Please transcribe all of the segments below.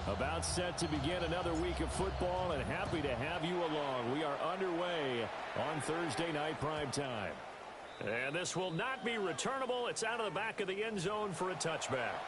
About set to begin another week of football, and happy to have you along. We are underway on Thursday night prime time. And this will not be returnable. It's out of the back of the end zone for a touchback.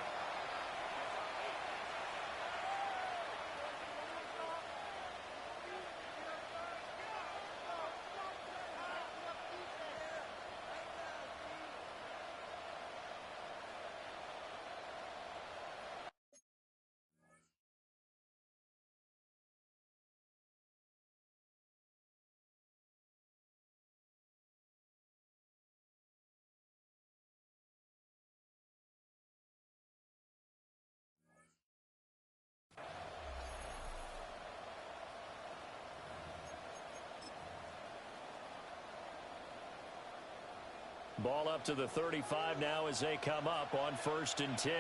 Ball up to the 35 now as they come up on 1st and 10.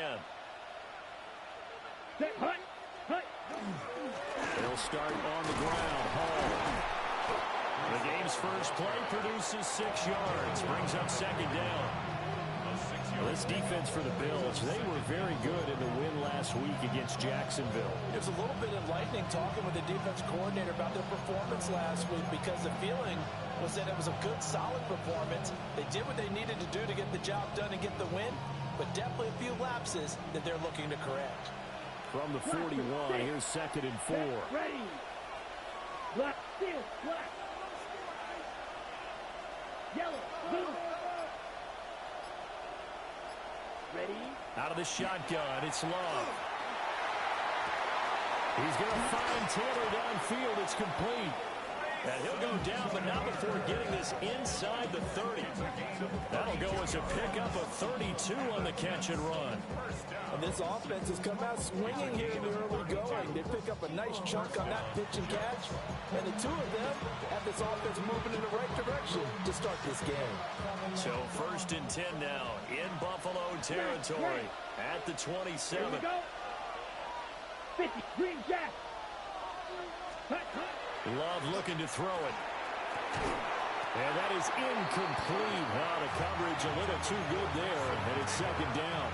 They'll start on the ground. Hall. The game's first play produces 6 yards. Brings up 2nd down. This defense for the Bills, they were very good in the win last week against Jacksonville. It was a little bit enlightening talking with the defense coordinator about their performance last week, because the feeling was that it was a good, solid performance. They did what they needed to do to get the job done and get the win, but definitely a few lapses that they're looking to correct. From the 41, here's 2nd and 4. Ready. Black, steel, black. Yellow, blue. Ready. Out of the shotgun, it's Love. He's going to find Taylor downfield. It's complete. And he'll go down, but not before getting this inside the 30. That'll go as a pickup of 32 on the catch and run. And this offense has come out swinging here in the early going. They pick up a nice chunk on that pitch and catch. And the two of them have this offense moving in the right direction to start this game. So 1st and 10 now in Buffalo territory at the 27. Here we go. 50, green jack. Love looking to throw it. And that is incomplete. Wow, the coverage a little too good there. And it's 2nd down.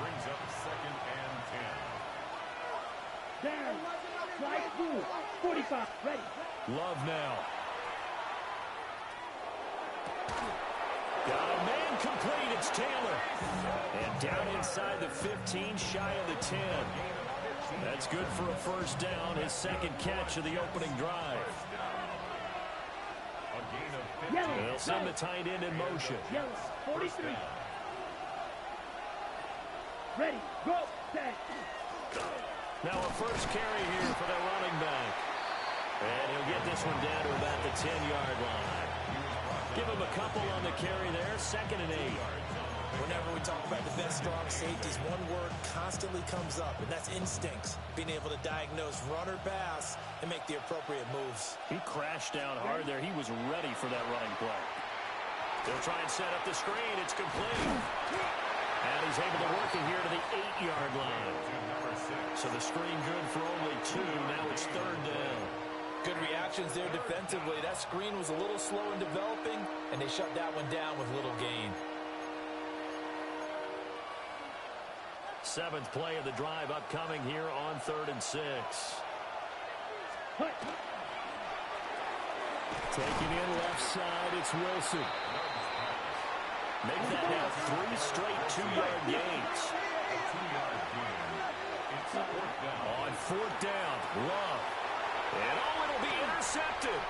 Brings up 2nd and 10. Down. Slide through. 45. Ready. Love now. Got a man complete. It's Taylor. And down inside the 15, shy of the 10. That's good for a 1st down, his 2nd catch of the opening drive. They'll send the tight end in motion. Yellow, 43. Ready, go, set. Now a first carry here for the running back. And he'll get this one down to about the 10-yard line. Give him a couple on the carry there, 2nd and 8. Whenever we talk about the best strong safeties, one word constantly comes up, and that's instincts. Being able to diagnose run or pass and make the appropriate moves. He crashed down hard there. He was ready for that running play. They'll try and set up the screen. It's complete. And he's able to work it here to the 8-yard line. So the screen good for only 2. Now it's 3rd down. Good reactions there defensively. That screen was a little slow in developing, and they shut that one down with little gain. 7th play of the drive upcoming here on 3rd and 6. Taking in left side, it's Wilson. Make that now 3 straight 2-yard gains. On 4th down, Love. And it'll be intercepted.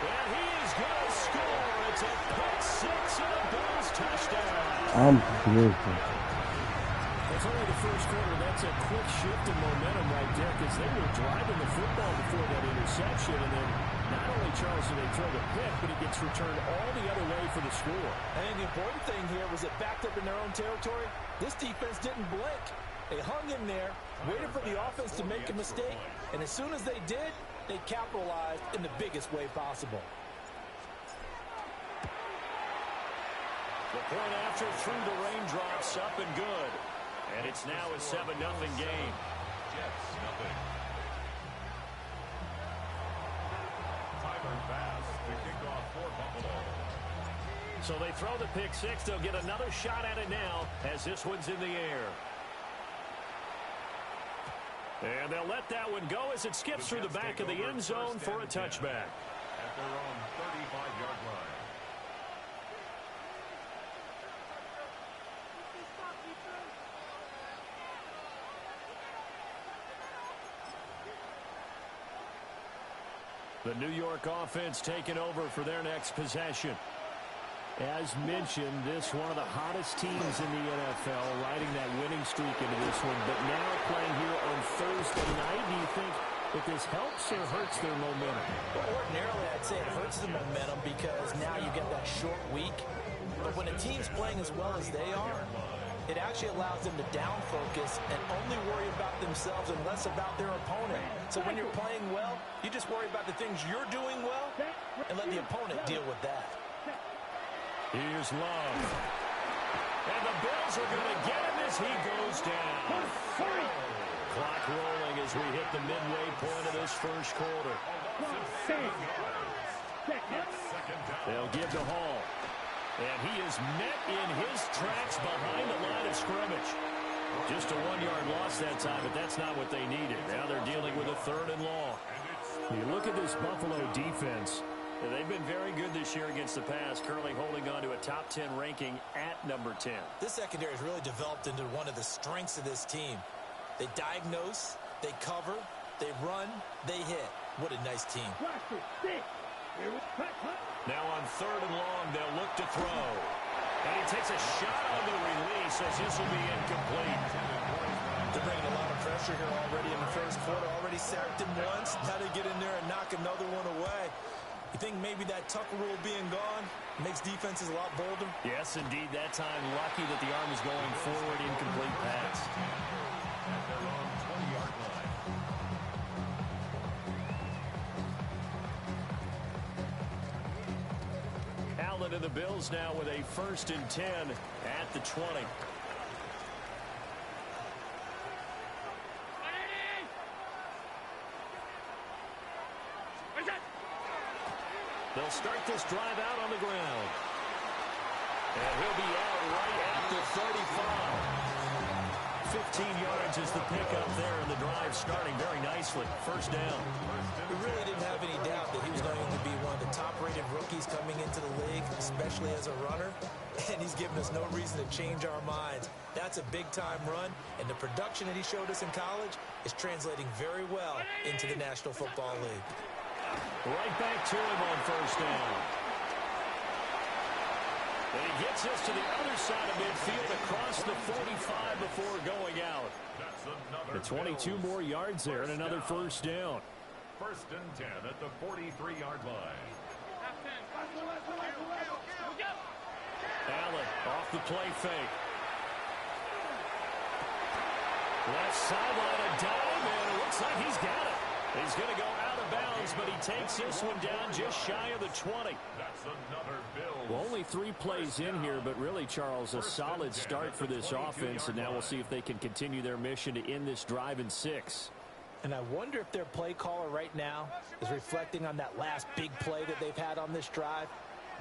And he is going to score. It's a pick 6 and a Bills touchdown. Beautiful. It's only the first quarter. That's a quick shift in momentum right there, because they were driving the football before that interception. And then not only, Charles, do they throw the pick, but it gets returned all the other way for the score. And the important thing here was it backed up in their own territory. This defense didn't blink. They hung in there, waited for the offense to make a mistake, and as soon as they did, they capitalized in the biggest way possible. The point after through the raindrops, up and good. And it's now a 7-0 game. Jets, nothing. Tyler Bass to kick off for Buffalo. So they throw the pick six. They'll get another shot at it now as this one's in the air. And they'll let that one go as it skips through the back of the end zone for a touchback. At their own 35-yard line. The New York offense taking over for their next possession. As mentioned, this one of the hottest teams in the NFL, riding that winning streak into this one. But now playing here on Thursday night, do you think that this helps or hurts their momentum? Well, ordinarily, I'd say it hurts the momentum because now you get that short week. But when a team's playing as well as they are, it actually allows them to down focus and only worry about themselves and less about their opponent. So when you're playing well, you just worry about the things you're doing well and let the opponent deal with that. Here's Love. And the Bills are going to get him as he goes down. Clock rolling as we hit the midway point of this first quarter. They'll give to Hall. And he is met in his tracks behind the line of scrimmage. Just a one-yard loss that time, but that's not what they needed. Now they're dealing with a 3rd and long. You look at this Buffalo defense. They've been very good this year against the pass, currently holding on to a top 10 ranking at number 10. This secondary has really developed into one of the strengths of this team. They diagnose, they cover, they run, they hit. What a nice team. Now on 3rd and long, they'll look to throw. And he takes a shot on the release as this will be incomplete. They're bringing a lot of pressure here already in the first quarter. Already sacked him once. Now they get in there and knock another one away. You think maybe that Tucker rule being gone makes defenses a lot bolder? Yes, indeed. That time, lucky that the arm is going forward, incomplete pass. At their own 20-yard line. Allen and the Bills now with a 1st and 10 at the 20. They'll start this drive out on the ground. And he'll be out right at the 35. 15 yards is the pickup there, and the drive starting very nicely. 1st down. We really didn't have any doubt that he was going to be one of the top-rated rookies coming into the league, especially as a runner. And he's given us no reason to change our minds. That's a big-time run, and the production that he showed us in college is translating very well into the National Football League. Right back to him on 1st down. And he gets us to the other side of midfield across the 45 before going out. The 22 more yards there and another 1st down. 1st and 10 at the 43-yard line. Allen off the play fake. Left sideline a dime, and it looks like he's got it. He's going to go out of bounds, but he takes this one down just shy of the 20. That's another Bills. Well, only 3 plays in here, but really, Charles, a solid start for this offense, and now we'll see if they can continue their mission to end this drive in 6. And I wonder if their play caller right now is reflecting on that last big play that they've had on this drive.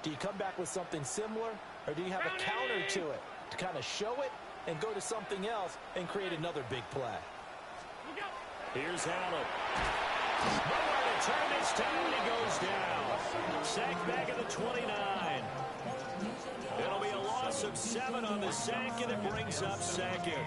Do you come back with something similar, or do you have a counter to it to kind of show it and go to something else and create another big play? Here's Allen. Nowhere to turn this time, and he goes down. Sack back at the 29. It'll be a loss of 7 on the sack, and it brings up 2nd.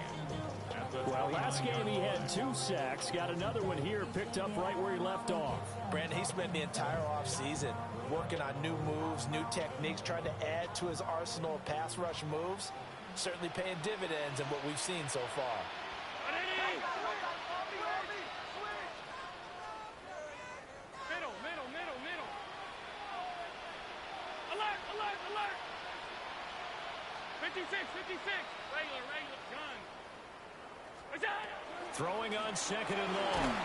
Well, last game he had 2 sacks. Got another one here, picked up right where he left off. Brandon, he spent the entire offseason working on new moves, new techniques, trying to add to his arsenal of pass rush moves. Certainly paying dividends in what we've seen so far. Middle. Alert! 56. Regular, gun. Throwing on 2nd and long.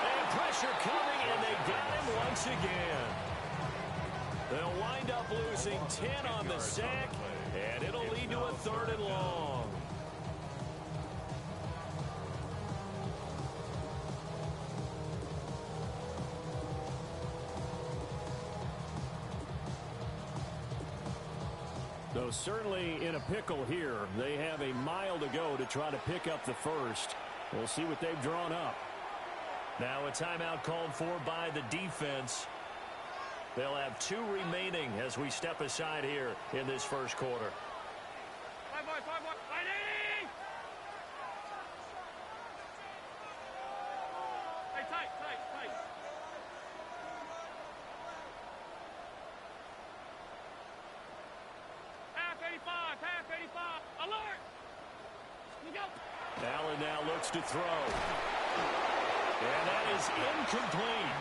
And pressure coming, and they got him once again. They'll wind up losing 10 on the sack, and it'll lead to a 3rd and long. So certainly in a pickle here. They have a mile to go to try to pick up the first. We'll see what they've drawn up. Now a timeout called for by the defense. They'll have 2 remaining as we step aside here in this first quarter. 5 boys, 5 boys, 580! Hey, tight. Half 85, alert! Look out! Allen now looks to throw. And that is incomplete.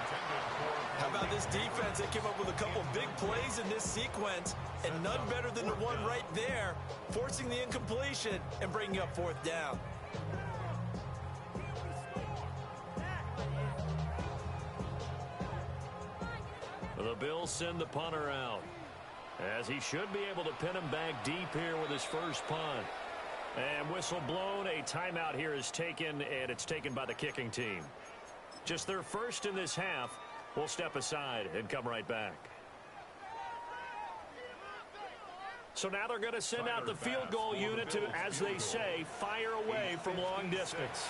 How about this defense? They came up with a couple big plays in this sequence, and none better than the one right there, forcing the incompletion and bringing up 4th down. The Bills send the punter out, as he should be able to pin him back deep here with his first punt. And whistle blown, a timeout here is taken, and it's taken by the kicking team. Just their first in this half. We'll step aside and come right back. So now they're going to send out the field goal unit to, as they say, fire away from long distance.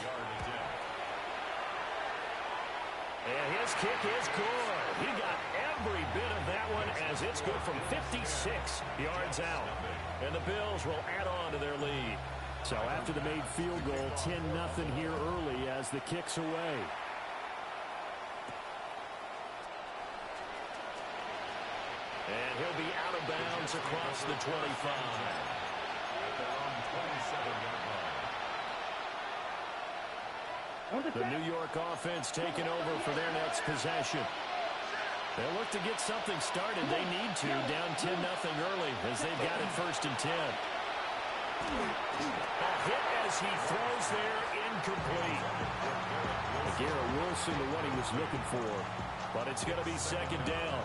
And his kick is good. He got every bit of that one as it's good from 56 yards out. And the Bills will add on to their lead. So after the made field goal, 10-0 here early as the kick's away. And he'll be out of bounds across the 25. The New York offense taking over for their next possession. They'll look to get something started. They need to, down 10-0 early as they've got it 1st and 10. A hit as he throws there, incomplete. Garrett Wilson, the one he was looking for. But it's going to be 2nd down.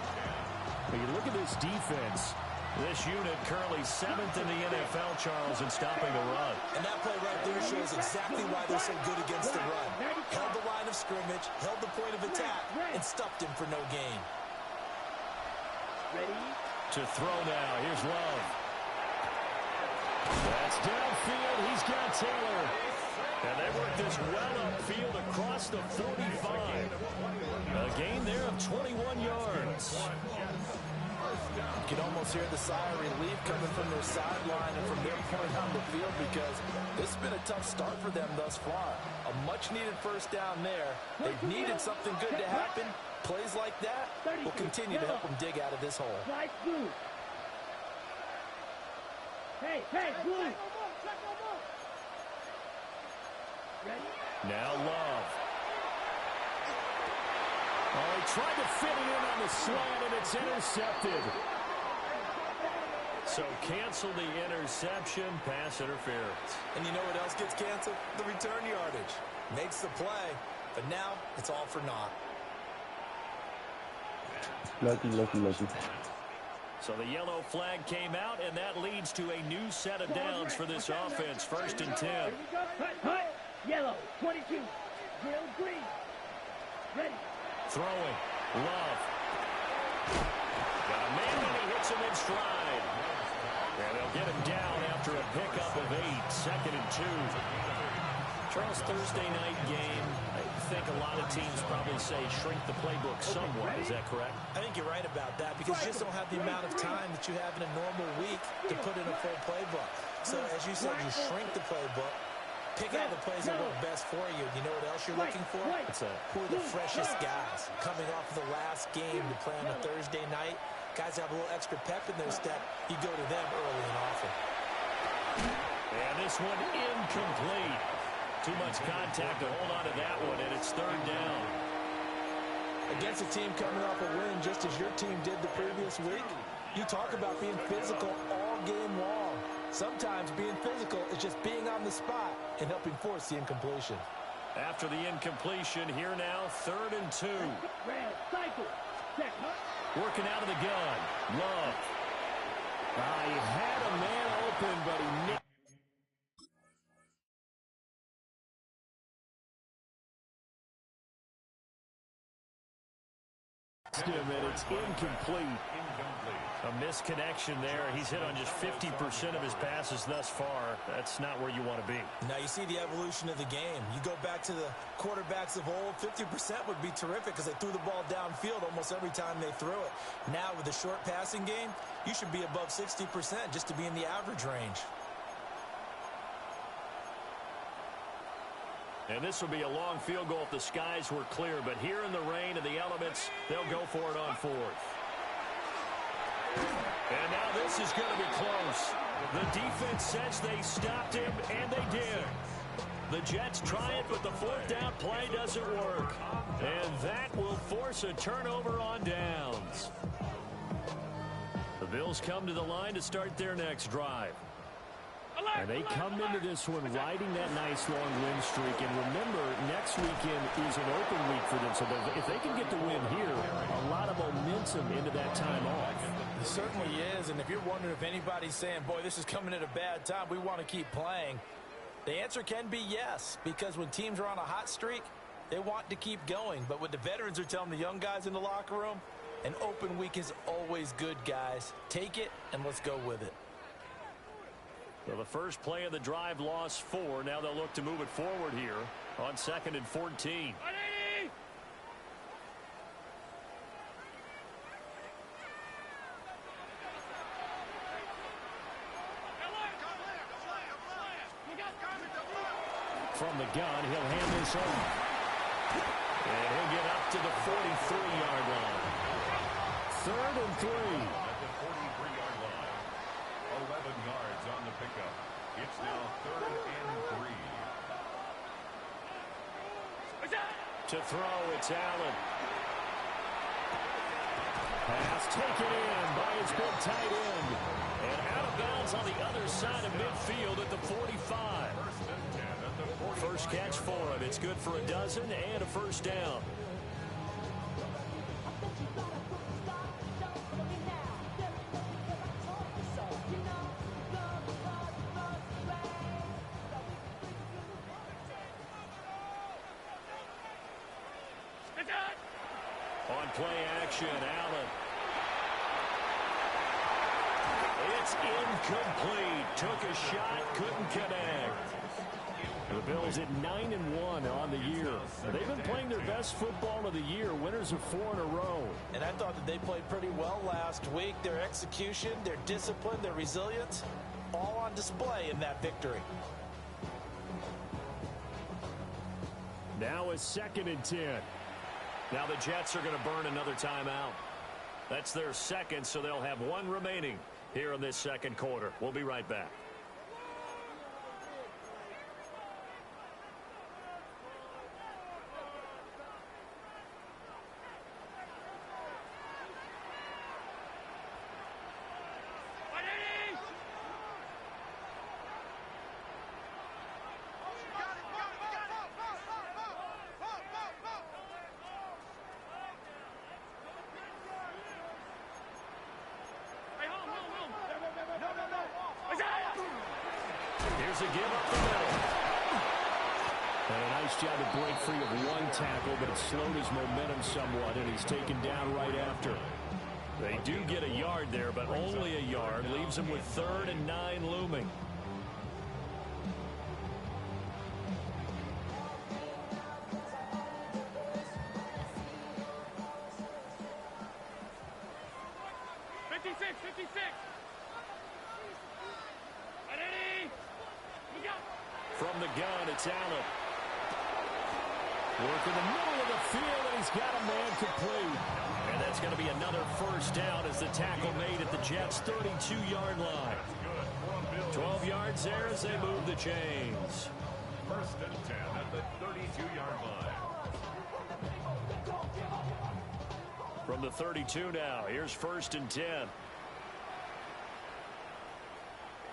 When you look at this defense, this unit currently 7th in the NFL, Charles, in stopping the run. And that play right there shows exactly why they're so good against the run. Held the line of scrimmage, held the point of attack, and stuffed him for no gain. Ready? To throw now. Here's Love. That's downfield. He's got Taylor. And they work this well upfield across the 45. A gain there of 21 yards. You can almost hear the sigh of relief coming from their sideline and from their point on the field because this has been a tough start for them thus far. A much-needed 1st down there. They've needed something good to happen. Plays like that will continue to help them dig out of this hole. Hey, blue. Ready? Now Love. Oh, he tried to fit it in on the slant, and it's intercepted. So cancel the interception, pass interference. And you know what else gets canceled? The return yardage. Makes the play, but now it's all for naught. Lucky. So the yellow flag came out, and that leads to a new set of downs for this offense. 1st and 10. Hut. Yellow, 22. Drill green. Ready. Throwing. Love. Got a man, and he hits him in stride. And they'll get him down after a pickup of 8. 2nd and 2. Charles, Thursday night game. I think a lot of teams probably say shrink the playbook somewhat. Is that correct? I think you're right about that because you just don't have the amount of time that you have in a normal week to put in a full playbook. So as you said, you shrink the playbook, pick out the plays that work best for you. You know what else you're looking for? Who are the freshest guys coming off of the last game to play on a Thursday night? Guys have a little extra pep in their step. You go to them early and often. And this one incomplete. Too much contact to hold on to that one, and it's 3rd down. Against a team coming off a win just as your team did the previous week, you talk about being physical all game long. Sometimes being physical is just being on the spot and helping force the incompletion. After the incompletion, here now, 3rd and 2. Working out of the gun. Love. He had a man open, but he missed. Him, and it's incomplete. A misconnection there. He's hit on just 50% of his passes thus far. That's not where you want to be. Now you see the evolution of the game. You go back to the quarterbacks of old, 50% would be terrific because they threw the ball downfield almost every time they threw it. Now with the short passing game, you should be above 60% just to be in the average range. And this will be a long field goal if the skies were clear. But here in the rain and the elements, they'll go for it on fourth. And now this is going to be close. The defense says they stopped him, and they did. The Jets try it, but the fourth down play doesn't work. And that will force a turnover on downs. The Bills come to the line to start their next drive. And they come into this one riding that nice long win streak. And remember, next weekend is an open week for them. So if they can get the win here, a lot of momentum into that time off. It certainly is. And if you're wondering if anybody's saying, boy, this is coming at a bad time, we want to keep playing, the answer can be yes. Because when teams are on a hot streak, they want to keep going. But what the veterans are telling the young guys in the locker room, an open week is always good, guys. Take it and let's go with it. So the first play of the drive lost 4. Now they'll look to move it forward here on 2nd and 14. From the gun, he'll hand this off. And he'll get up to the 43-yard line. 3rd and 3. At the 43-yard line. 11 yards on the pickup. It's now 3rd and 3. To throw, it's Allen. Pass taken in by his big tight end. And out of bounds on the other side of midfield at the 45. First catch for him. It's good for a dozen and a first down. On play action, Allen. It's incomplete. Took a shot, couldn't connect. The Bills at 9-1 on the year. They've been playing their best football of the year, winners of 4 in a row. And I thought that they played pretty well last week. Their execution, their discipline, their resilience, all on display in that victory. Now it's 2nd and 10. Now the Jets are going to burn another timeout. That's their second, so they'll have one remaining here in this second quarter. We'll be right back. Here's a give up the middle. And a nice job to break free of one tackle, but it slowed his momentum somewhat, and he's taken down right after. They do get a yard there, but only a yard. Leaves him with 3rd and 9 looming. From the gun, it's Allen. Work in the middle of the field, and he's got a man complete. And that's going to be another first down as the tackle made at the Jets' 32-yard line. 12 yards there as they move the chains. 1st and 10 at the 32-yard line. From the 32 now, here's 1st and 10.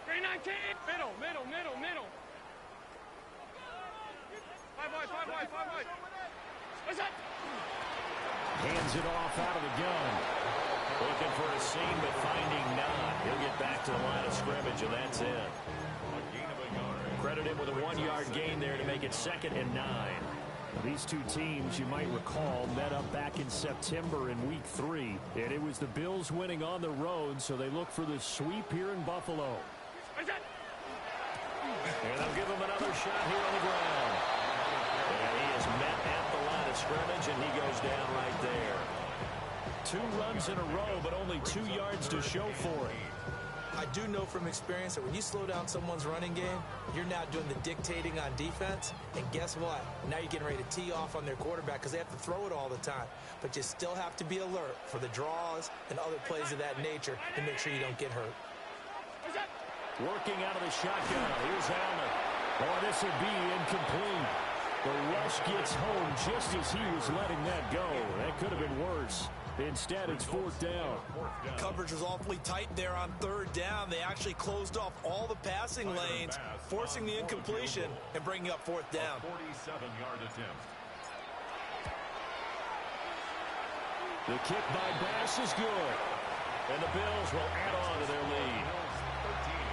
319. Middle. 5 wide. What's that? Hands it off out of the gun. Looking for a seam, but finding none. He'll get back to the line of scrimmage, and that's it. A gain of a yard. Credit him with a 1-yard gain there to make it 2nd and 9. These two teams, you might recall, met up back in September in Week 3. And it was the Bills winning on the road, so they look for the sweep here in Buffalo. And they'll give him another shot here on the ground. And he is met at the line of scrimmage, and he goes down right there. 2 runs in a row, but only 2 yards to show for it. I do know from experience that when you slow down someone's running game, you're now doing the dictating on defense. And guess what? Now you're getting ready to tee off on their quarterback because they have to throw it all the time. But you still have to be alert for the draws and other plays of that nature to make sure you don't get hurt. Working out of the shotgun. Here's Allen. Oh, this will be incomplete. The rush gets home just as he was letting that go. That could have been worse. Instead, it's 4th down. Coverage was awfully tight there on 3rd down. They actually closed off all the passing lanes, forcing the incompletion and bringing up 4th down. 47-yard attempt. The kick by Bass is good. And the Bills will add on to their lead.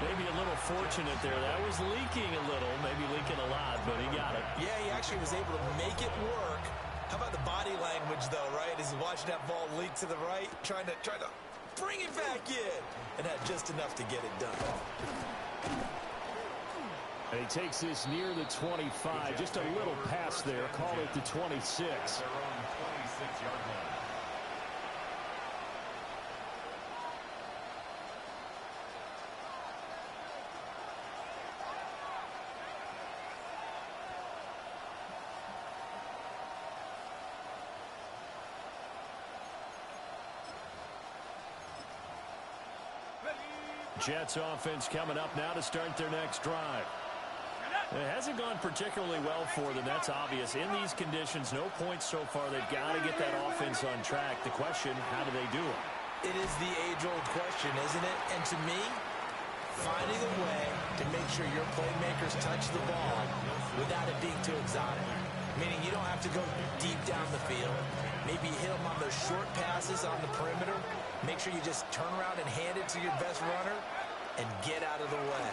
Maybe a little fortunate there. That was leaking a little, maybe leaking a lot, but he got it. Yeah, he actually was able to make it work. How about the body language, though, right? As he's watching that ball leak to the right, trying to bring it back in, and had just enough to get it done. And he takes this near the 25, just a little pass there. Call it the 26. Their own 26-yard line. Jets offense coming up now to start their next drive. It hasn't gone particularly well for them. That's obvious. In these conditions, no points so far. They've got to get that offense on track. The question, how do they do it? It is the age-old question, isn't it? And to me, finding a way to make sure your playmakers touch the ball without it being too exotic. Meaning you don't have to go deep down the field. Maybe hit them on those short passes on the perimeter. Make sure you just turn around and hand it to your best runner and get out of the way.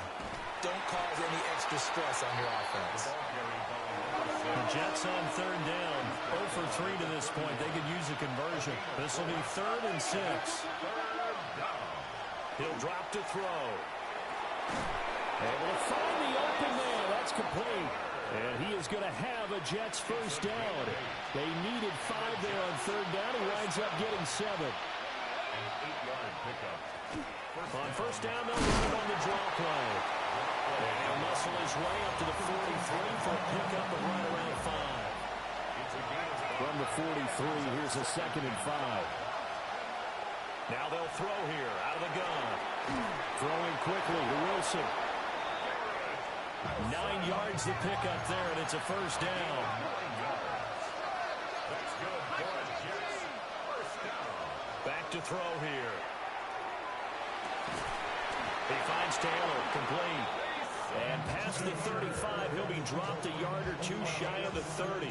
Don't cause any extra stress on your offense. The Jets on 3rd down. 0 for 3 to this point. They could use a conversion. This will be 3rd and 6. He'll drop to throw. Able to find the open man. That's complete. And he is going to have a Jets first down. They needed 5 there on 3rd down. He winds up getting 7. An 8-yard pickup. On 1st down, they'll run it on the draw play. And he'll muscle his way up to the 43 for a pickup of right around 5. From the 43, here's a 2nd and 5. Now they'll throw here out of the gun. Throwing quickly to Wilson. 9 yards to pick up there, and it's a first down. That's good for the Jets. First down. Back to throw here. He finds Taylor, complete. And past the 35, he'll be dropped a yard or 2 shy of the 30.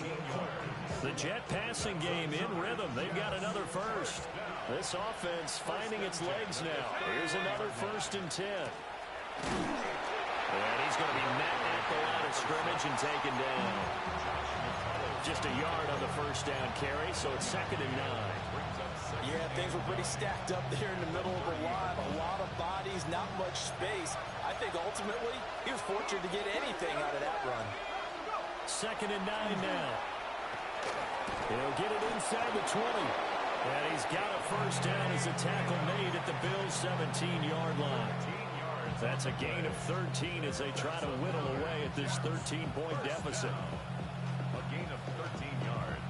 The Jet passing game in rhythm. They've got another first. This offense finding its legs now. Here's another 1st and 10. And he's going to be met at the line of scrimmage and taken down. Just a yard on the 1st down carry, so it's 2nd and 9. Yeah, things were pretty stacked up there in the middle of the line. A lot of bodies, not much space. I think ultimately he was fortunate to get anything out of that run. 2nd and 9 now. He'll get it inside the 20. And he's got a first down as a tackle made at the Bills' 17-yard line. That's a gain of 13 as they try to whittle away at this 13-point deficit. A gain of 13 yards.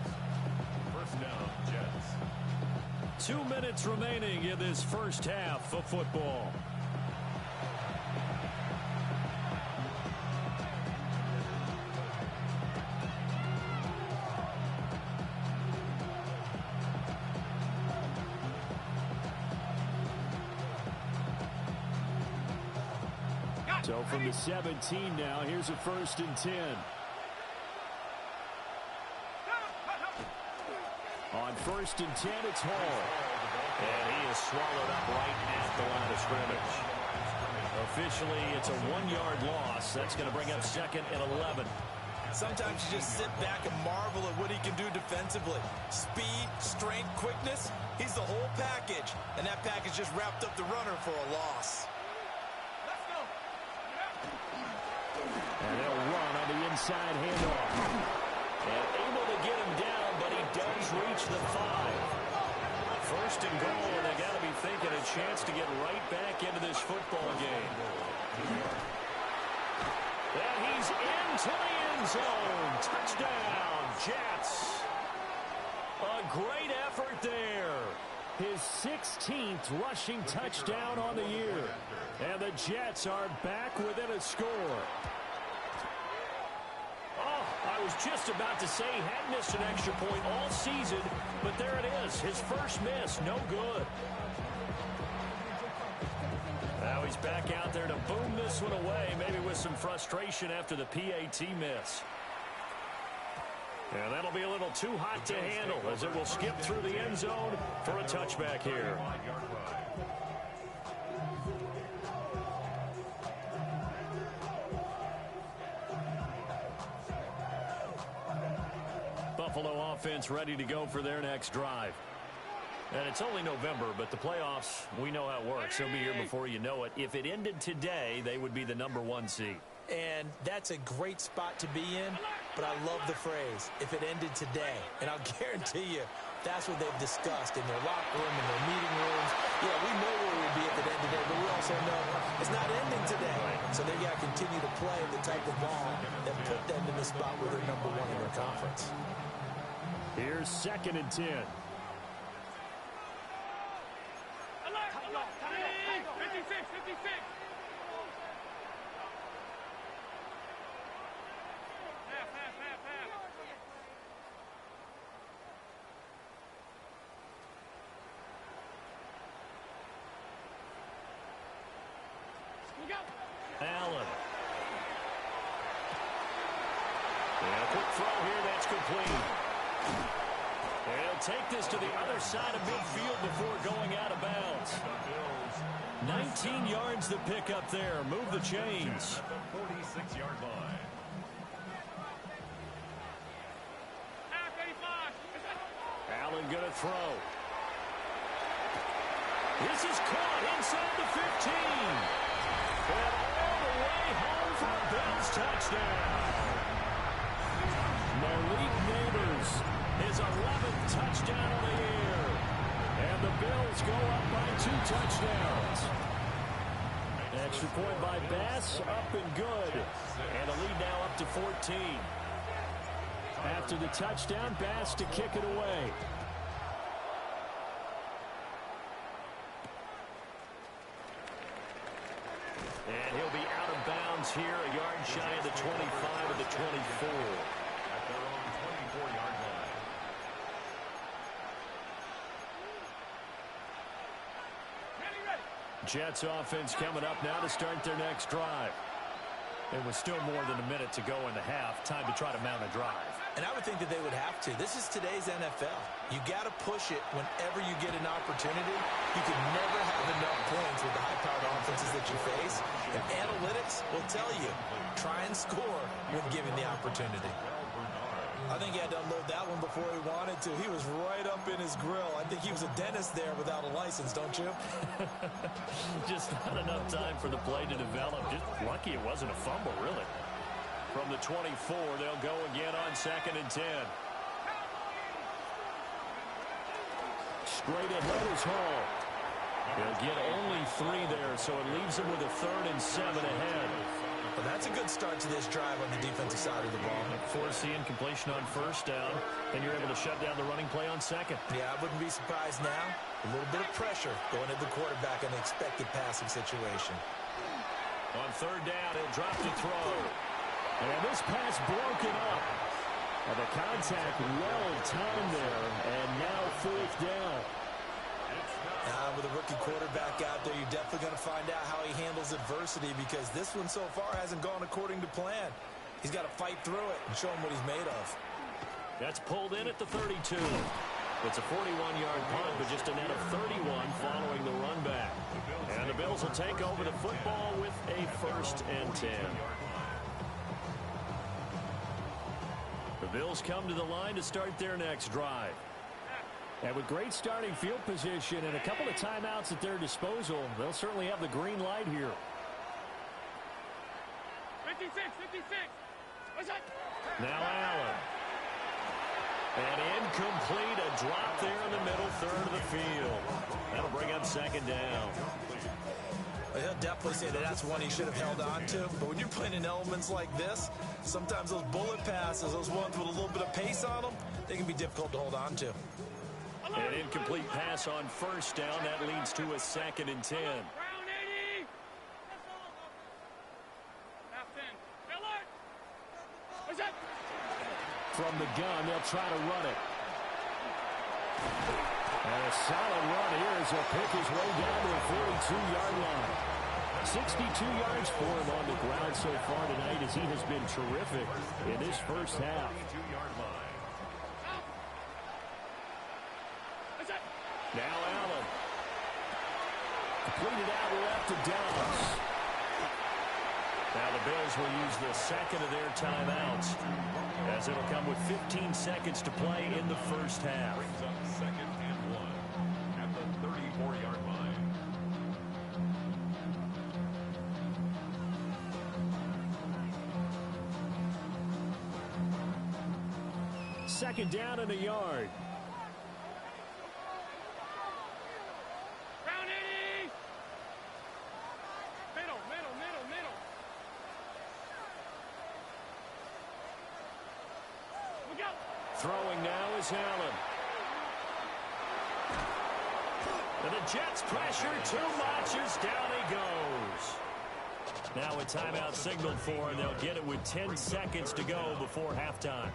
First down, Jets. 2 minutes remaining in this first half of football. So from the 17 now, here's a 1st and 10. On 1st and 10, it's Hall. And he is swallowed up right at the line of scrimmage. Officially, it's a 1-yard loss. That's going to bring up 2nd and 11. Sometimes you just sit back and marvel at what he can do defensively. Speed, strength, quickness, he's the whole package. And that package just wrapped up the runner for a loss. Let's go. And they'll run on the inside handoff. And able to get him down, but he does reach the 5. First and goal, and they got to be thinking a chance to get right back into this football game. And he's into the end zone. Touchdown, Jets. A great effort there. His 16th rushing touchdown on the year. And the Jets are back within a score. Oh, I was just about to say he had missed an extra point all season, but there it is. His first miss, no good. Now he's back out there to boom this one away, maybe with some frustration after the PAT miss. And that'll be a little too hot to handle as it will skip through the end zone for a touchback here. Buffalo offense ready to go for their next drive. And it's only November, but the playoffs, we know how it works. They'll be here before you know it. If it ended today, they would be the #1 seed. And that's a great spot to be in, but I love the phrase, if it ended today. And I'll guarantee you, that's what they've discussed in their locker room, in their meeting rooms. Yeah, we know where we'd be if it ended today, but we also know it's not ending today. So they got to continue to play the type of ball that put them in the spot where they're #1 in their conference. Here's 2nd and 10. 56, 56. Half. Look out. Allen. And a quick throw here, that's complete. And he'll take this to the other side of midfield before going out of bounds. 19 yards to pick up there. Move the chains. At the 46-yard line. Half 85. Allen gonna throw. This is caught inside the 15. And all the way home for a Bills touchdown. Malik Neighbors, his 11th touchdown of the year. And the Bills go up by 2 touchdowns. Extra point by Bass, up and good. And a lead now up to 14. After the touchdown, Bass to kick it away. And he'll be out of bounds here, a yard shy of the 25 of the 24. At their own 24-yard line. Ready. Jets offense coming up now to start their next drive. It was still more than a minute to go in the half. Time to try to mount a drive. And I would think that they would have to. This is today's NFL. You got to push it whenever you get an opportunity. You can never have enough points with the high-powered offenses that you face. And analytics will tell you, try and score when given the opportunity. I think he had to unload that one before he wanted to. He was right up in his grill. I think he was a dentist there without a license, don't you? Just not enough time for the play to develop. Just lucky it wasn't a fumble, really. From the 24, they'll go again on 2nd and 10. Straight ahead is Hall. He'll get only 3 there, so it leaves him with a 3rd and 7 ahead. Well, that's a good start to this drive on the defensive side of the ball. Forcing completion on 1st down, and you're able to shut down the running play on 2nd. Yeah, I wouldn't be surprised now. A little bit of pressure going at the quarterback in the expected passing situation. On 3rd down, he'll drop to throw. And this pass broken up. And the contact well timed there, and now 4th down. With a rookie quarterback out there, you're definitely going to find out how he handles adversity because this one so far hasn't gone according to plan. He's got to fight through it and show him what he's made of. That's pulled in at the 32. It's a 41-yard punt, but just a net of 31 following the run back. And the Bills will take over the football with a 1st and 10. Bills come to the line to start their next drive. And with great starting field position and a couple of timeouts at their disposal, they'll certainly have the green light here. 56, 56. What's that? Now Allen. And incomplete, a drop there in the middle third of the field. That'll bring up second down. He'll definitely say that that's one he should have held on to. But when you're playing in elements like this, sometimes those bullet passes, those ones with a little bit of pace on them, they can be difficult to hold on to. An incomplete pass on first down. That leads to a 2nd and 10. Round 80. Half 10. Miller. What's that? From the gun, they'll try to run it. And a solid run here as he'll pick his way down to the 42-yard line. 62 yards for him on the ground so far tonight as he has been terrific in this first half. 22-yard line. Now Allen. Completed out left to Dallas. Now the Bills will use the second of their timeouts as it'll come with 15 seconds to play in the first half. Brings up 2nd and 1 at the 34-yard line. Second down and a yard. Round 80. Middle. Look out. Throwing now is Allen. And the Jets pressure too much as down he goes. Now a timeout signaled for, and they'll get it with 10 seconds to go before halftime.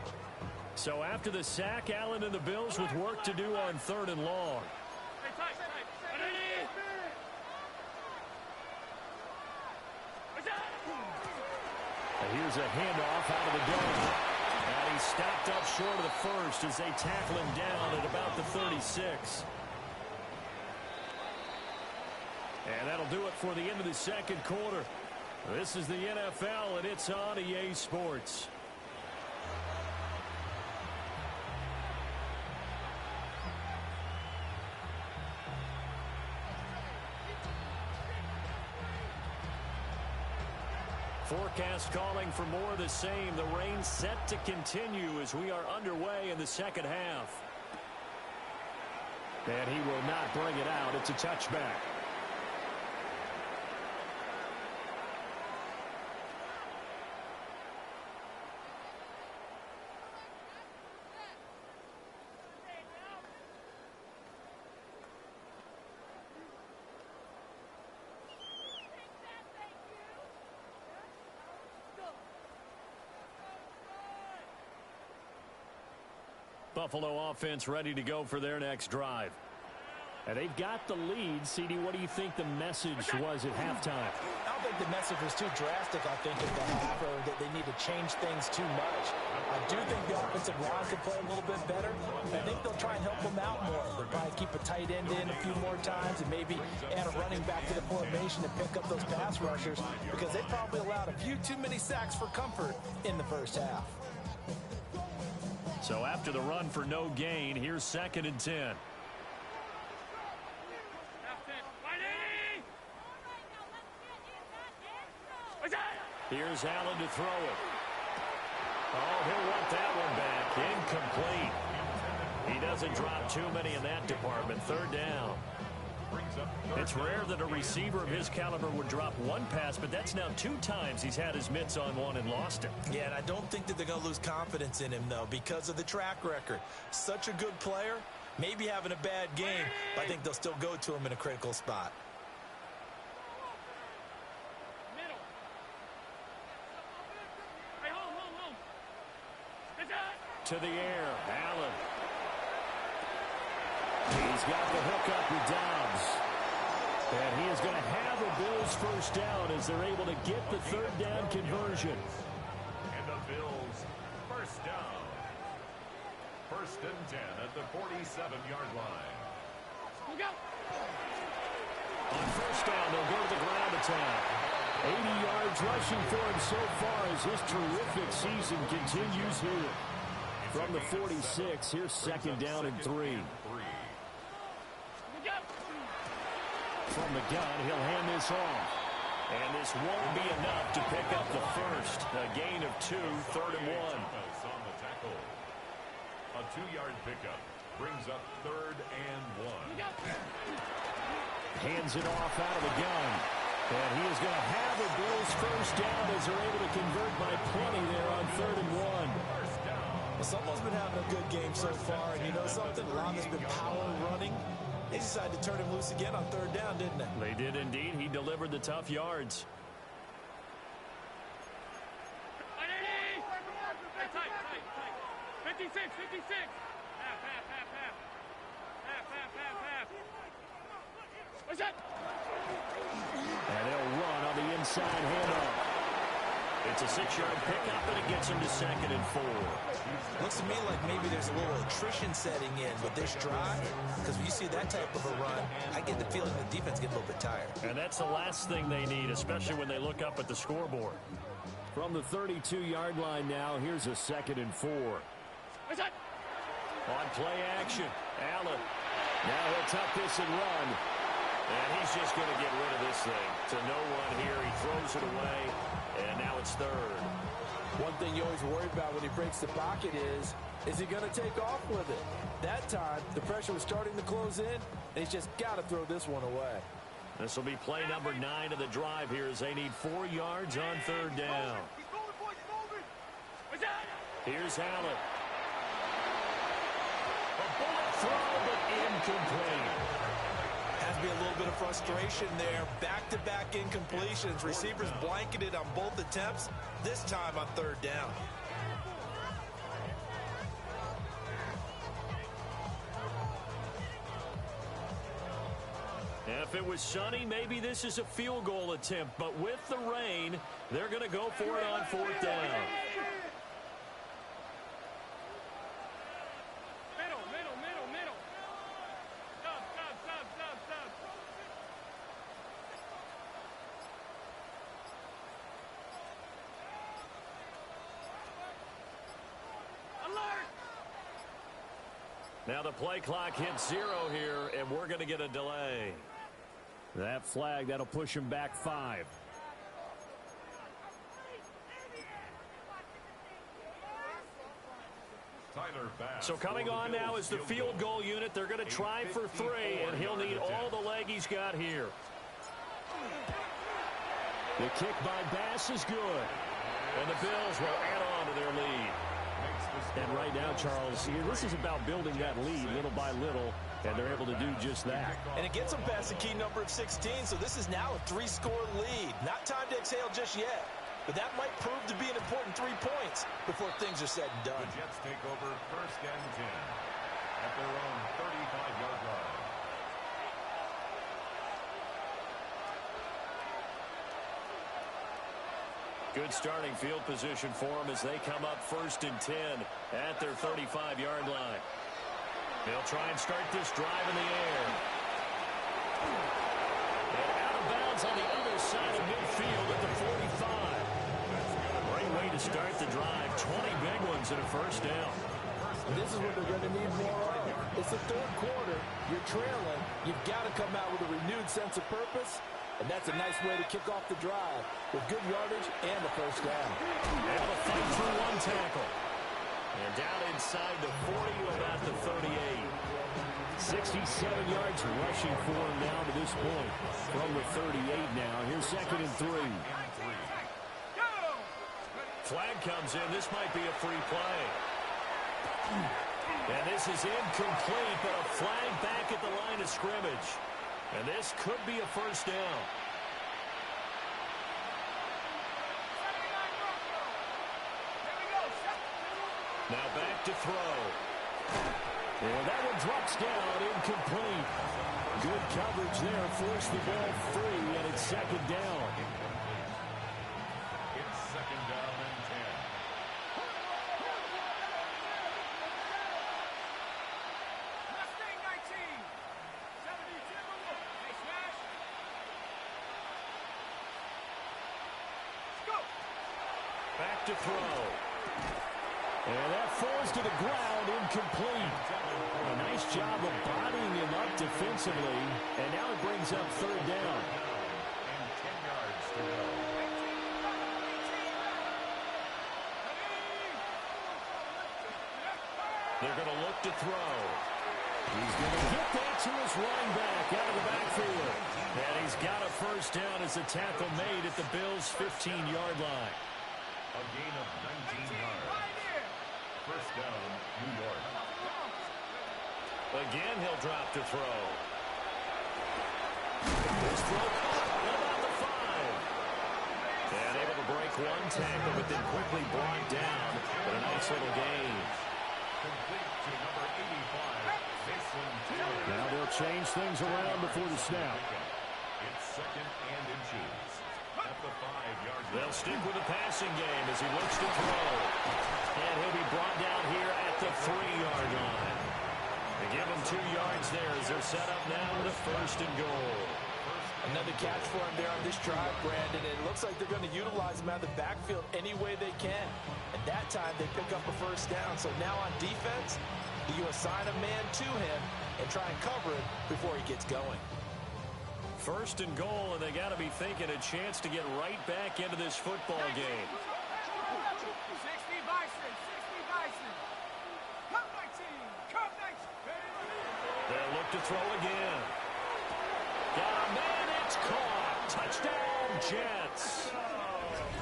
So after the sack, Allen and the Bills with work to do on 3rd and long. Hey, tight. Underneath. What's that? And here's a handoff out of the dome. And he's stopped up short of the first as they tackle him down at about the 36. And that'll do it for the end of the second quarter. This is the NFL, and it's on EA Sports. Forecast calling for more of the same. The rain set to continue as we are underway in the second half. And he will not bring it out. It's a touchback. Buffalo offense ready to go for their next drive. And they've got the lead. CD, what do you think the message was at halftime? I don't think the message was too drastic, I think, at the half, or that they need to change things too much. I do think the offensive line could play a little bit better. I think they'll try and help them out more. They'll probably keep a tight end in a few more times and maybe add a running back to the formation and pick up those pass rushers because they probably allowed a few too many sacks for comfort in the first half. So after the run for no gain, here's 2nd and 10. Here's Allen to throw it. Oh, he'll want that one back. Incomplete. He doesn't drop too many in that department. 3rd down. It's rare that a receiver of his caliber would drop one pass, but that's now 2 times he's had his mitts on one and lost it. Yeah, and I don't think that they're going to lose confidence in him, though, because of the track record. Such a good player, maybe having a bad game, but I think they'll still go to him in a critical spot. Middle. Hey, home. Get that. To the air, Allen. He's got the hook up with Dobbs. And he is going to have a Bills first down as they're able to get the 3rd down conversion. And the Bills first down. 1st and 10 at the 47-yard line. Look out. On first down, they'll go to the ground attack. 80 yards rushing for him so far as his terrific season continues here. From the 46, here's second down and 3. From the gun, he'll hand this off. And this won't be enough to pick up the first. A gain of 2, 3rd and 1. On the tackle. A 2-yard pickup brings up 3rd and 1. Hands it off out of the gun. And he is going to have the Bills first down as they're able to convert by plenty there on 3rd and 1. Well, someone's been having a good game so far, and you know something? A lot has been power running. They decided to turn him loose again on 3rd down, didn't they? They did indeed. He delivered the tough yards. Tight. 56. Half. What's that? And they'll run on the inside handoff. It's a 6-yard pickup, and it gets him to 2nd and 4. Looks to me like maybe there's a little attrition setting in with this drive, because when you see that type of a run, I get the feeling the defense gets a little bit tired. And that's the last thing they need, especially when they look up at the scoreboard. From the 32-yard line now, here's a 2nd and 4. What's that? On play action, Allen. Now he'll tuck this and run. And he's just going to get rid of this thing. To no one here. He throws it away, and now it's 3rd. One thing you always worry about when he breaks the pocket is he going to take off with it? That time, the pressure was starting to close in, and he's just got to throw this one away. This will be play number 9 of the drive here as they need 4 yards on 3rd down. Here's Allen. A bullet throw, but incomplete. Has to be a little bit of frustration there. Back-to-back incompletions. Receivers blanketed on both attempts, this time on 3rd down. If it was sunny, maybe this is a field goal attempt. But with the rain, they're going to go for it on 4th down. Middle. Stop. Alert! Now the play clock hits 0 here, and we're going to get a delay. That flag, that'll push him back 5. So coming on now is the field goal unit. They're going to try for 3, and he'll need all the leg he's got here. The kick by Bass is good. And the Bills will add on to their lead. And right now, Charles, this is about building that lead little by little, and they're able to do just that. And it gets them past the key number of 16, so this is now a 3-score lead. Not time to exhale just yet, but that might prove to be an important 3 points before things are said and done. The Jets take over 1st and 10 at their own 35-yard line. Good starting field position for them as they come up 1st and 10 at their 35-yard line. They'll try and start this drive in the air. And out of bounds on the other side of midfield at the 45. Great way to start the drive. 20 big ones and a 1st down. This is what they're going to need more of. It's the 3rd quarter. You're trailing. You've got to come out with a renewed sense of purpose. And that's a nice way to kick off the drive with good yardage and the 1st down. Able to fight through 1 tackle. And down inside the 40 to about the 38. 67 yards rushing for him now to this point. From the 38 now. Here's 2nd and 3. Flag comes in. This might be a free play. And this is incomplete, but a flag back at the line of scrimmage. And this could be a 1st down. Now back to throw. And that one drops down, incomplete. Good coverage there, forced the ball free, and it's 2nd down. It's 2nd down and 10. Mustang 19. 72. Hey, smash. Let's go. Back to throw. And that falls to the ground, incomplete. A nice job of bodying him up defensively, and now it brings up third down. And 10 yards to go. They're going to look to throw. He's going to get that to his running back out of the backfield. And he's got a first down as the tackle made at the Bills' 15-yard line. A gain of 19 yards. First down, New York. Again, he'll drop to throw. This throw caught about the 5. And able to break one tackle, but then quickly brought down. But a nice little gain. Complete to number 85, Mason Taylor. Now they'll change things around before the snap. It's second and inches. At the 5-yard line. They'll stick with the passing game as he looks to throw. And he'll be brought down here at the 3-yard line. They give him 2 yards there as they're set up now with a first and goal. Another catch for him there on this drive, Brandon. It looks like they're going to utilize him out of the backfield any way they can. And that time they pick up a first down. So now on defense, do you assign a man to him and try and cover it before he gets going? First and goal, and they got to be thinking a chance to get right back into this football game. 60 Bison, 60 Bison. Come 19, come 19. They'll look to throw again. Got a man, it's caught. Touchdown, Jets.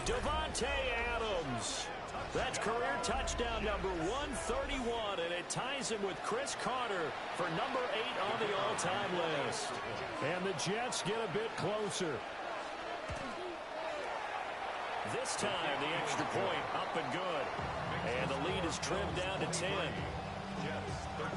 Devontae Adams. That's career touchdown number 131, and it ties him with Chris Carter for number 8 on the all-time list. And the Jets get a bit closer. This time, the extra point up and good. And the lead is trimmed down to 10. Jets 13.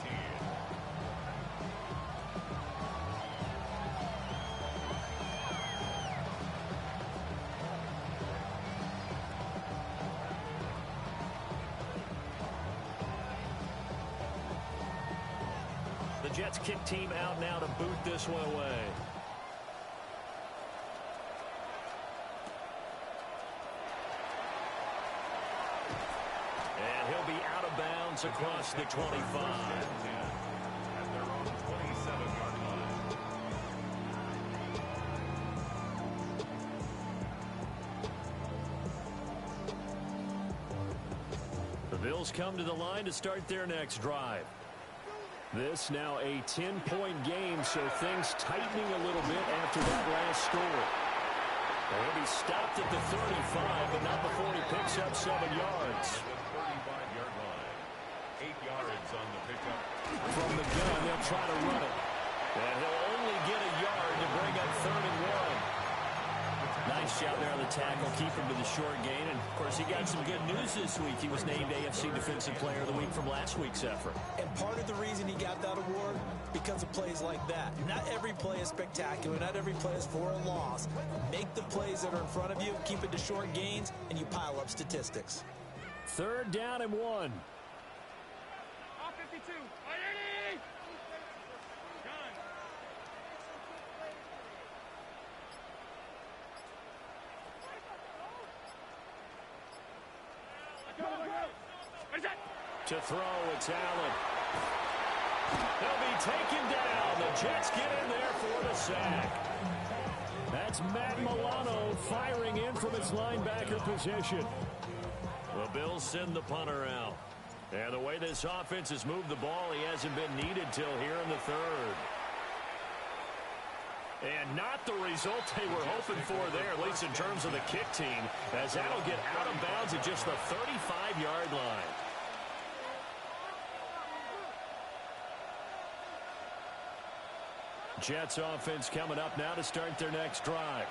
The Jets kick team out now to boot this one away. And he'll be out of bounds across the 25. At their own 27-yard line. The Bills come to the line to start their next drive. This now a 10-point game, so things tightening a little bit after that last score. He'll be stopped at the 35, but not before he picks up 7 yards. At the 35-yard line. 8 yards on the pickup. From the gun, they'll try to run it. And he'll only get a yard to bring up 3rd and 1. Nice job there on the tackle, keep him to the short gain. And, of course, he got some good news this week. He was named AFC Defensive Player of the Week from last week's effort. And part of the reason he got that award, because of plays like that. Not every play is spectacular. Not every play is for a loss. Make the plays that are in front of you, keep it to short gains, and you pile up statistics. 3rd down and 1. All 52. Ready? Done. What is that? To throw, it's Allen. He'll be taken down. The Jets get in there for the sack. That's Matt Milano firing in from his linebacker position. The Bills send the punter out. And the way this offense has moved the ball, he hasn't been needed till here in the 3rd. And not the result they were hoping for there, at least in terms of the kick team, as that'll get out of bounds at just the 35-yard line. Jets offense coming up now to start their next drive.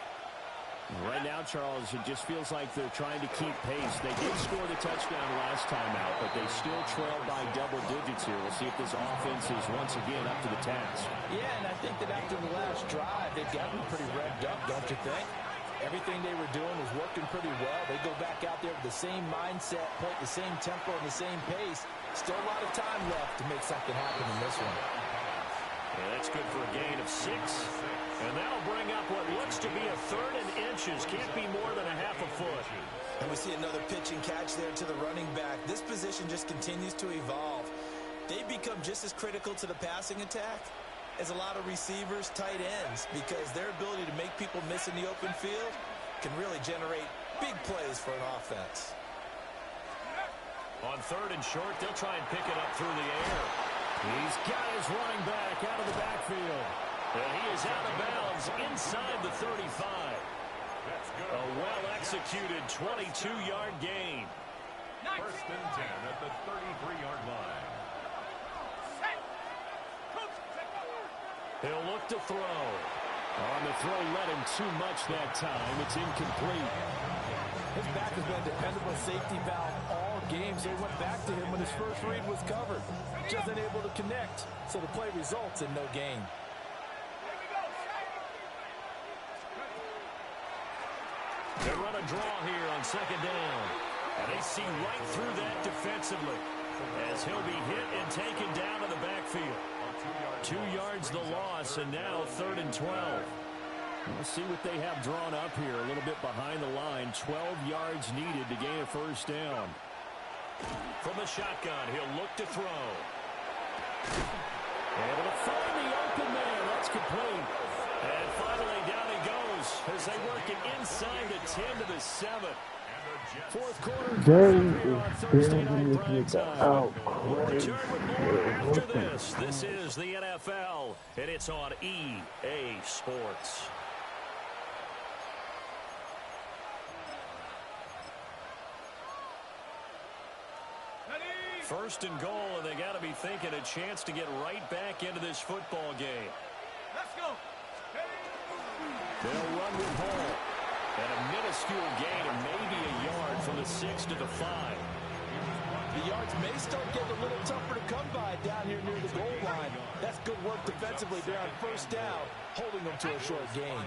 Right now, Charles, it just feels like they're trying to keep pace. They did score the touchdown last time out, but they still trail by double digits here. We'll see if this offense is once again up to the task. Yeah, and I think that after the last drive, they've gotten pretty revved up, don't you think? Everything they were doing was working pretty well. They go back out there with the same mindset, play at the same tempo and the same pace. Still a lot of time left to make something happen in this one. And that's good for a gain of 6. And that'll bring up what looks to be a 3rd and inches. Can't be more than a half a foot. And we see another pitch and catch there to the running back. This position just continues to evolve. They become just as critical to the passing attack as a lot of receivers, tight ends, because their ability to make people miss in the open field can really generate big plays for an offense. On 3rd and short, they'll try and pick it up through the air. He's got his running back out of the backfield. And he is out of bounds inside the 35. A well-executed 22-yard gain. 1st and 10 at the 33-yard line. He'll look to throw. On the throw, led him too much that time. It's incomplete. His back has been a dependable safety valve all game, so he went back to him when his first read was covered. Just unable to connect, so the play results in no gain. They run a draw here on 2nd down. And they see right through that defensively as he'll be hit and taken down to the backfield. 2 yards the loss, and now 3rd and 12. We'll see what they have drawn up here. A little bit behind the line. 12 yards needed to gain a 1st down. From the shotgun, he'll look to throw. Able to find the open man. That's complete. And finally, down he goes as they work it inside the 10 to the 7. 4th quarter. We'll return with more after this. This is the NFL, and it's on EA Sports. First and goal, and they got to be thinking a chance to get right back into this football game. Let's go. They'll run with Hall. And a minuscule gain of maybe a yard from the 6 to the 5. The yards may start getting a little tougher to come by down here near the goal line. That's good work defensively there on 1st down, holding them to a short gain.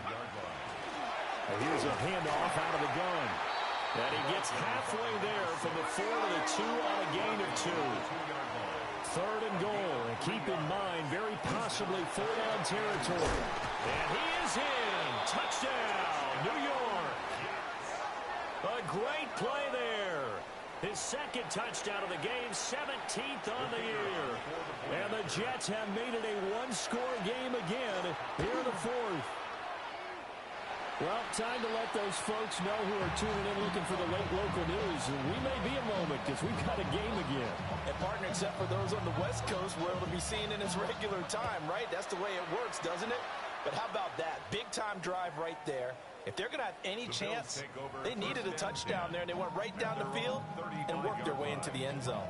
And here's a handoff out of the gun. And he gets halfway there from the 4 to the 2 on a gain of 2. 3rd and goal. And keep in mind, very possibly 4-down territory. And he is in. Touchdown, New York. A great play there. His 2nd touchdown of the game, 17th on the year. And the Jets have made it a 1-score game again here in the 4th. Well, time to let those folks know who are tuning in looking for the late local news. And we may be a moment because we've got a game again. And partner, except for those on the West Coast, we're able to be seen in its regular time, right? That's the way it works, doesn't it? But how about that? Big-time drive right there. If they're going to have any chance, they needed a touchdown there, and they went right down the field and worked their way into the end zone.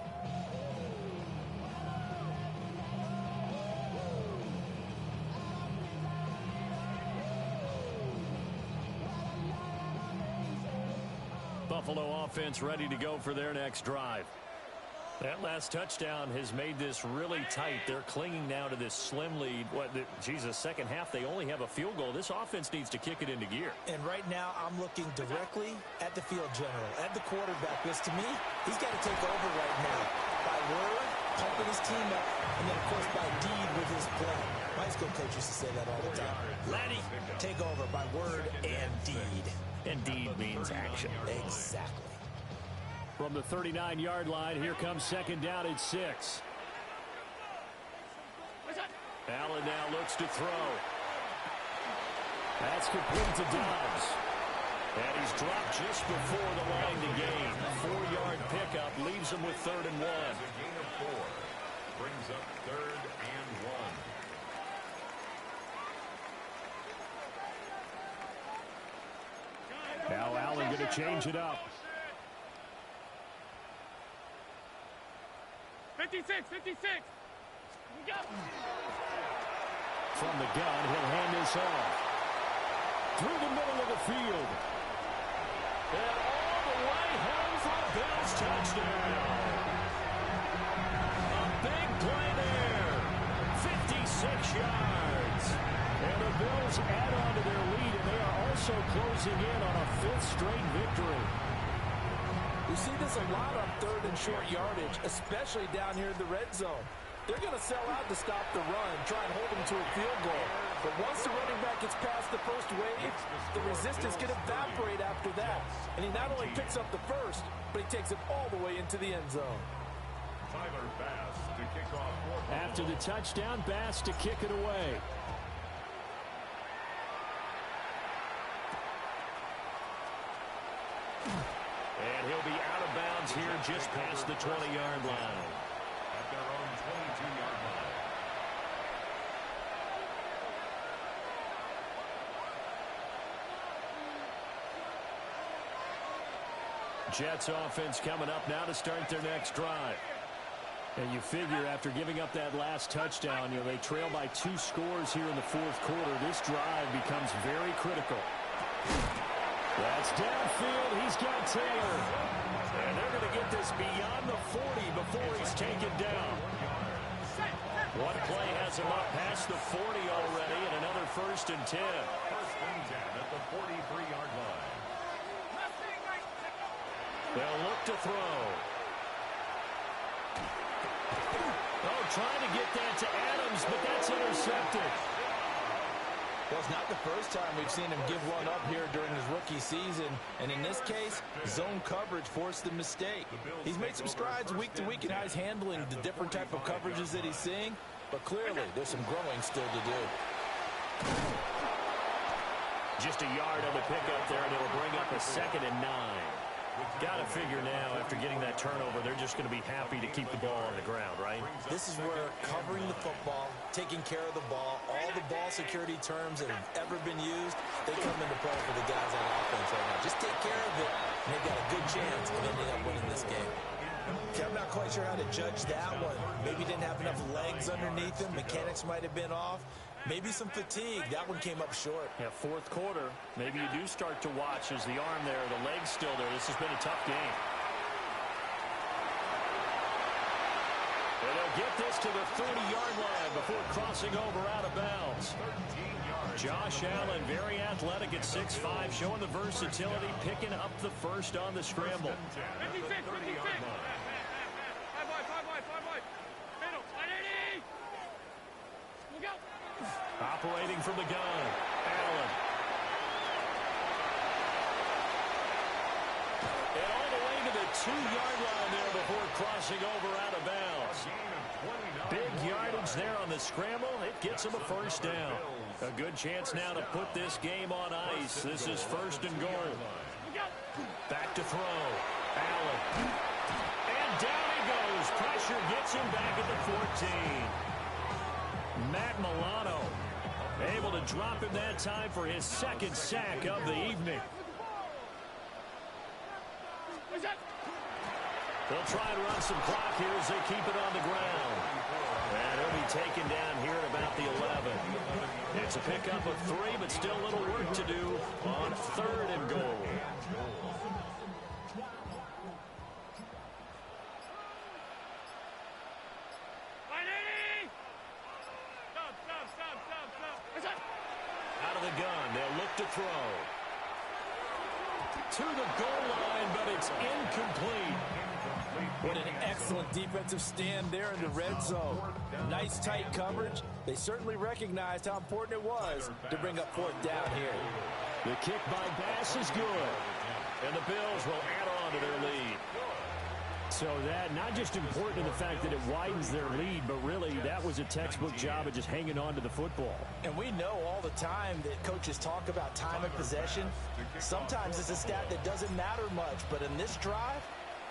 Buffalo offense ready to go for their next drive. That last touchdown has made this really tight. They're clinging now to this slim lead. Second half, they only have a field goal. This offense needs to kick it into gear. And right now, I'm looking directly at the field general, at the quarterback, because to me, he's got to take over right now. By word, pumping his team up, and then, of course, by deed with his play. My high school coach used to say that all the time. Laddie, take over by word and deed. And deed means action. Exactly. From the 39-yard line, here comes 2nd down at 6. Allen now looks to throw. That's complete to Dobbs. And he's dropped just before the line to gain. 4-yard pickup leaves him with 3rd and 1. A gain of 4 brings up 3rd and 1. Now Allen going to change it up. 56, 56. We go. From the gun, he'll hand this off. Through the middle of the field. And all the way home for a Bills touchdown. A big play there. 56 yards. And the Bills add on to their lead, and they are also closing in on a 5th straight victory. We see this a lot on 3rd and short yardage, especially down here in the red zone. They're going to sell out to stop the run, try and hold them to a field goal. But once the running back gets past the first wave, the resistance can evaporate after that. And he not only picks up the first, but he takes it all the way into the end zone. Tyler Bass to kick off. After the touchdown, Bass to kick it away. And he'll be out of bounds here just past the 20-yard line. At their own 22-yard line. Jets offense coming up now to start their next drive. And you figure after giving up that last touchdown, they trail by 2 scores here in the fourth quarter. This drive becomes very critical. That's downfield. He's got Taylor. And they're going to get this beyond the 40 before he's taken down. One play has him up past the 40 already, and another 1st and 10. 1st and 10 at the 43-yard line. They'll look to throw. Oh, trying to get that to Adams, but that's intercepted. Well, it's not the first time we've seen him give one up here during his rookie season. And in this case, zone coverage forced the mistake. He's made some strides week to week in how he's handling the different type of coverages that he's seeing. But clearly, there's some growing still to do. Just a yard on the pickup there, and it'll bring up a 2nd and 9. Got to figure now, after getting that turnover, they're just going to be happy to keep the ball on the ground, right? This is where covering the football, taking care of the ball, all the ball security terms that have ever been used, they come into play for the guys on offense right now. Just take care of it, and they've got a good chance of ending up winning this game. Okay, I'm not quite sure how to judge that one. Maybe didn't have enough legs underneath him. Mechanics might have been off. Maybe some fatigue. That one came up short. Yeah, fourth quarter. Maybe you do start to watch as the arm there, the leg's still there. This has been a tough game. And they'll get this to the 30-yard line before crossing over out of bounds. Josh Allen, very athletic at 6'5", showing the versatility, picking up the first on the scramble. 56, 56. 5 wide. Middle, 180. Look out. Operating from the gun, Allen. And all the way to the 2-yard line there before crossing over out of bounds. Big yardage there on the scramble. It gets him a first down. A good chance now to put this game on ice. This is 1st and goal. Back to throw. Allen. And down he goes. Pressure gets him back at the 14. Matt Milano able to drop him that time for his 2nd sack of the evening. They'll try and run some clock here as they keep it on the ground. And he'll be taken down here at about the 11. It's a pickup of 3, but still a little work to do on 3rd and goal. Out of the gun, they'll look to throw. To the goal line, but it's incomplete. What an excellent defensive stand there in the red zone. Nice tight coverage. They certainly recognized how important it was to bring up 4th down here. The kick by Bass is good. And the Bills will add on to their lead. So that, not just important in the fact that it widens their lead, but really that was a textbook job of just hanging on to the football. And we know all the time that coaches talk about time of possession. Sometimes it's a stat that doesn't matter much, but in this drive,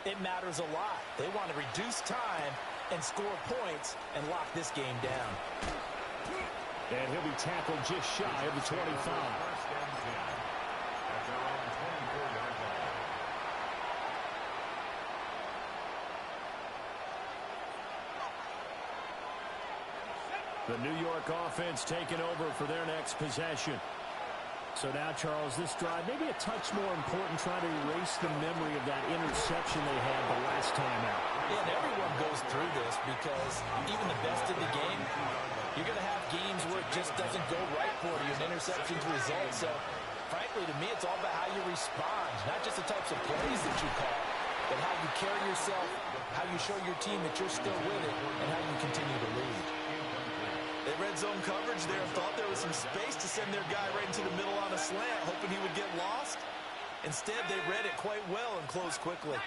it matters a lot. They want to reduce time and score points and lock this game down. And he'll be tackled just shy of the 25. The New York offense taking over for their next possession. So now, Charles, this drive maybe a touch more important, trying to erase the memory of that interception they had the last time out. Yeah, and everyone goes through this because even the best in the game, you're going to have games where it just doesn't go right for you, and interceptions result. So, frankly, to me, it's all about how you respond, not just the types of plays that you call. but how you carry yourself, how you show your team that you're still with it, and how you continue to lead. They read zone coverage there and thought there was some space to send their guy right into the middle on a slant, hoping he would get lost. Instead, they read it quite well and closed quickly.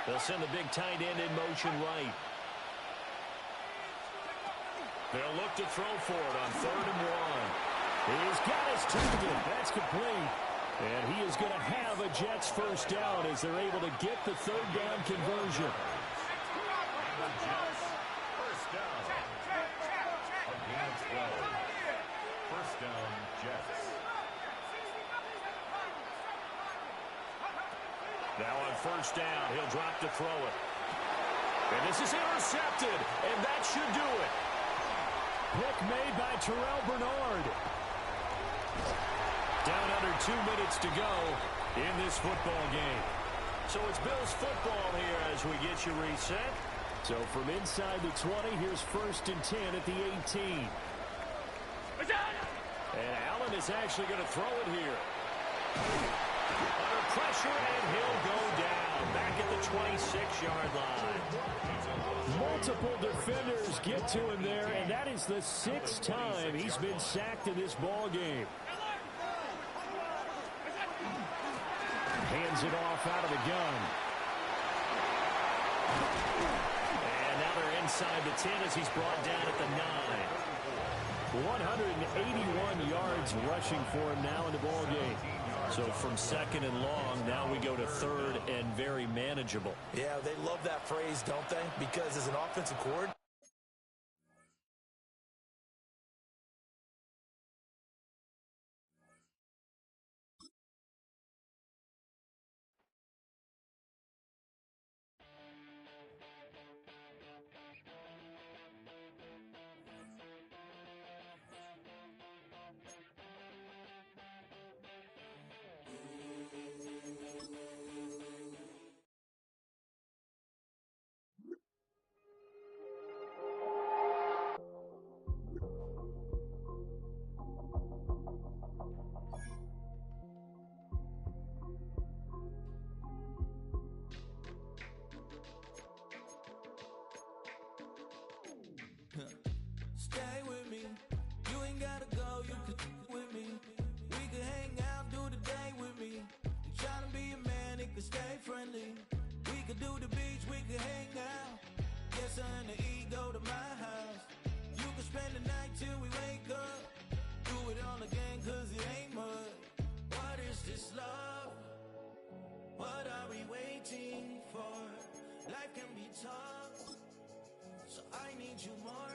They'll send the big tight end in motion right. They'll look to throw for it on 3rd and 1. He's got his target. That's complete. And he is going to have a Jets first down as they're able to get the 3rd down conversion. The Jets, first down. Against Wells. First down, Jets. Now on 1st down, he'll drop to throw it. And this is intercepted, and that should do it. Pick made by Terrell Bernard. Down under 2 minutes to go in this football game. So it's Bills football here as we get you reset. So from inside the 20, here's 1st and 10 at the 18. And Allen is actually going to throw it here. Under pressure, and he'll go down. Back at the 26-yard line. Multiple defenders get to him there, and that is the 6th time he's been sacked in this ball game. Hands it off out of the gun. And now they're inside the 10 as he's brought down at the 9. 181 yards rushing for him now in the ball game. So from 2nd and long, now we go to 3rd and very manageable. Yeah, they love that phrase, don't they? Because as an offensive coordinator, Stay with me. You ain't gotta go, you can with me. We can hang out, do the day with me. And tryna be a man, it can stay friendly. We could do the beach, we can hang out. Get something to eat, go to my house. You can spend the night till we wake up. Do it all again, cause it ain't mud. What is this love? What are we waiting for? Life can be tough, so I need you more